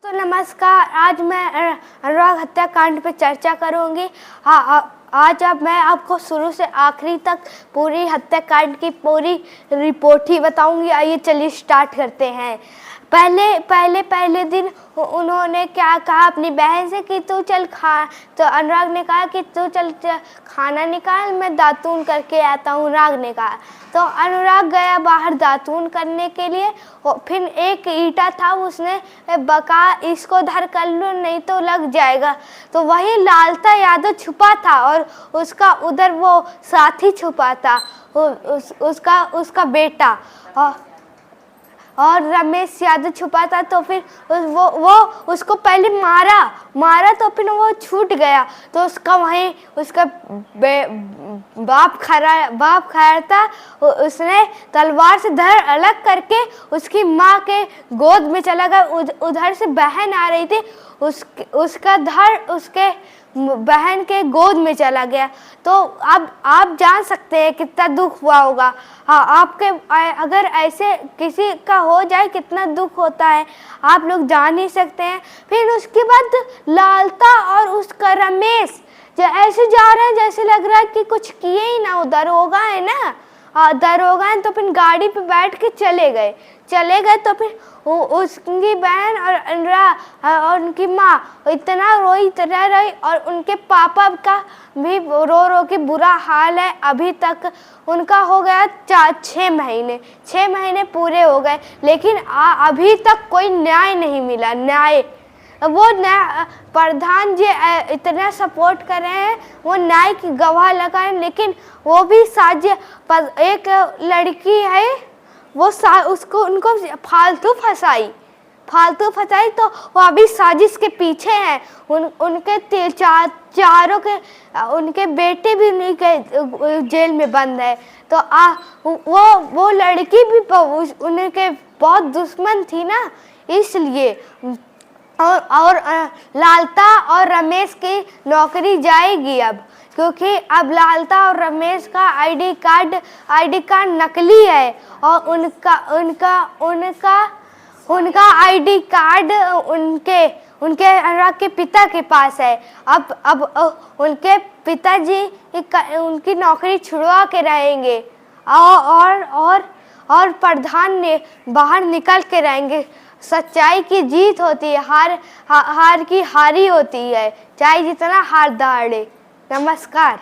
तो नमस्कार, आज मैं अनुराग हत्याकांड पे चर्चा करूंगी। आज मैं आपको शुरू से आखिरी तक पूरी हत्याकांड की पूरी रिपोर्ट ही बताऊंगी। आइए चलिए स्टार्ट करते हैं। पहले दिन उन्होंने क्या कहा अपनी बहन से कि तू चल खा, तो अनुराग ने कहा कि तू चल खाना निकाल, मैं दातून करके आता हूँ। अनुराग ने कहा तो अनुराग गया बाहर दातून करने के लिए। फिर एक ईंटा था, उसने बका इसको धर कर लो नहीं तो लग जाएगा। तो वही लालता यादव छुपा था और उसका उधर वो साथी छुपा था, उसका बेटा और रमेश यादव छुपा था। तो फिर वो उसको पहले मारा तो फिर वो छूट गया। तो उसका वहीं उसका बाप खड़ा था, उसने तलवार से धड़ अलग करके उसकी माँ के गोद में चला गया। उधर से बहन आ रही थी, उसका धड़ उसके बहन के गोद में चला गया। तो अब आप जान सकते हैं कितना दुख हुआ होगा। हाँ, आपके अगर ऐसे किसी का हो जाए कितना दुख होता है, आप लोग जान ही सकते हैं। फिर उसके बाद लालता और उसका रमेश जो ऐसे जा रहे हैं जैसे लग रहा है कि कुछ किए ही ना। दरोगा है ना, दरोगा है। तो फिर गाड़ी पे बैठ के चले गए। तो फिर उसकी बहन और अनुराग और उनकी माँ इतना रोई और उनके पापा का भी रो के बुरा हाल है। अभी तक उनका हो गया 6 महीने पूरे हो गए, लेकिन अभी तक कोई न्याय नहीं मिला। वो प्रधान जी इतना सपोर्ट कर रहे हैं, वो न्याय की गवाह लगाए, लेकिन वो भी एक लड़की है, वो उनको फालतू फंसाई। तो वो अभी साजिश के पीछे हैं। उनके चारों के उनके बेटे भी नहीं के जेल में बंद है। तो वो लड़की भी उनके बहुत दुश्मन थी ना, इसलिए। और लालता और रमेश की नौकरी जाएगी अब, क्योंकि अब लालता और रमेश का आईडी कार्ड नकली है और उनका आईडी कार्ड उनके अनुराग के पिता के पास है। अब उनके पिताजी उनकी नौकरी छुड़वा के रहेंगे और प्रधान ने बाहर निकल के रहेंगे। सच्चाई की जीत होती है, हार की हारी होती है, चाहे जितना हार दहाड़े। नमस्कार।